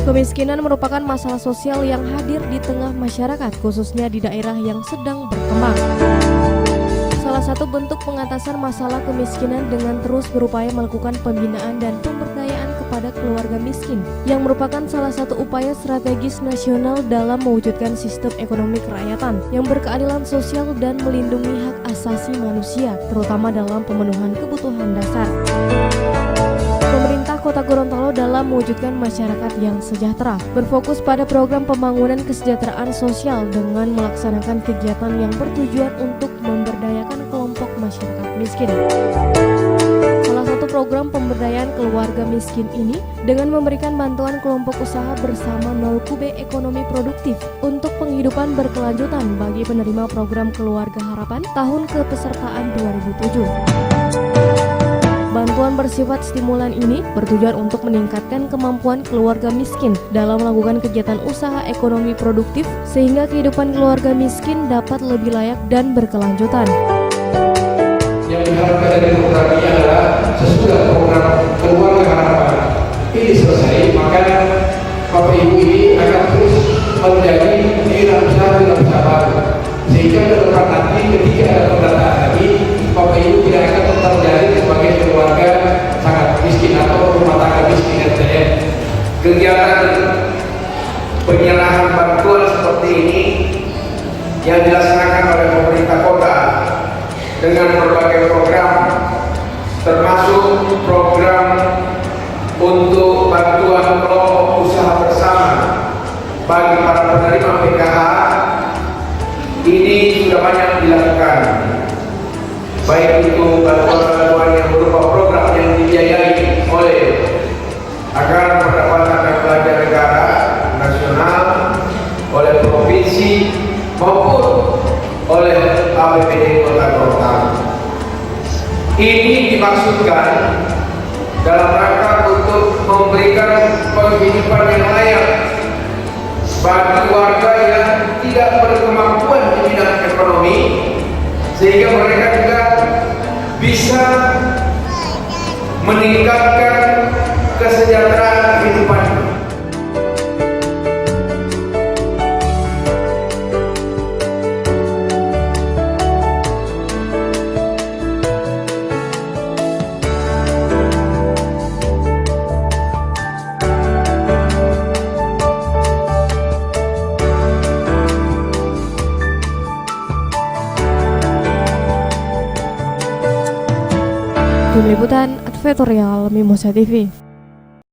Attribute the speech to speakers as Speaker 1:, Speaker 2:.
Speaker 1: Kemiskinan merupakan masalah sosial yang hadir di tengah masyarakat, khususnya di daerah yang sedang berkembang. Salah satu bentuk pengatasan masalah kemiskinan dengan terus berupaya melakukan pembinaan dan pemberdayaan kepada keluarga miskin, yang merupakan salah satu upaya strategis nasional dalam mewujudkan sistem ekonomi kerakyatan yang berkeadilan sosial dan melindungi hak asasi manusia, terutama dalam pemenuhan kebutuhan dasar. Pemerintah Kota Gorontalo dalam mewujudkan masyarakat yang sejahtera berfokus pada program pembangunan kesejahteraan sosial dengan melaksanakan kegiatan yang bertujuan untuk memberdayakan kelompok masyarakat miskin. Salah satu program pemberdayaan keluarga miskin ini dengan memberikan bantuan kelompok usaha bersama 0QB ekonomi produktif untuk penghidupan berkelanjutan bagi penerima program Keluarga Harapan tahun kepesertaan 2007. Bantuan bersifat stimulan ini bertujuan untuk meningkatkan kemampuan keluarga miskin dalam melakukan kegiatan usaha ekonomi produktif sehingga kehidupan keluarga miskin dapat lebih layak dan berkelanjutan.
Speaker 2: Yang diharapkan dari program ini adalah sesudah program Keluarga Harapan ini selesai, maka Bapak Ibu ini akan terus menjadi wira-usaha baru, sehingga ke depan nanti ketika ada pendataan lagi, Bapak Ibu tidak akan terjadi sebagai keluarga sangat miskin atau rumah tangga miskin SDM. Kegiatan penyerahan bantuan seperti ini yang dilaksanakan oleh pemerintah kota dengan berbagai program, termasuk program untuk bantuan kelompok usaha bersama bagi para penerima PKH, ini sudah banyak dilakukan. Baik itu bantuan-bantuan yang berupa program yang dibiayai oleh Anggaran Pendapatan dan Belanja Negara Nasional, oleh provinsi maupun oleh APBD Kota Gorontalo. Ini dimaksudkan dalam rangka untuk memberikan penghidupan yang layak bagi warga yang tidak berkemampuan di bidang ekonomi, sehingga mereka juga bisa meningkatkan kesejahteraan kehidupan.
Speaker 1: Tim Liputan Advertorial Mimosa TV.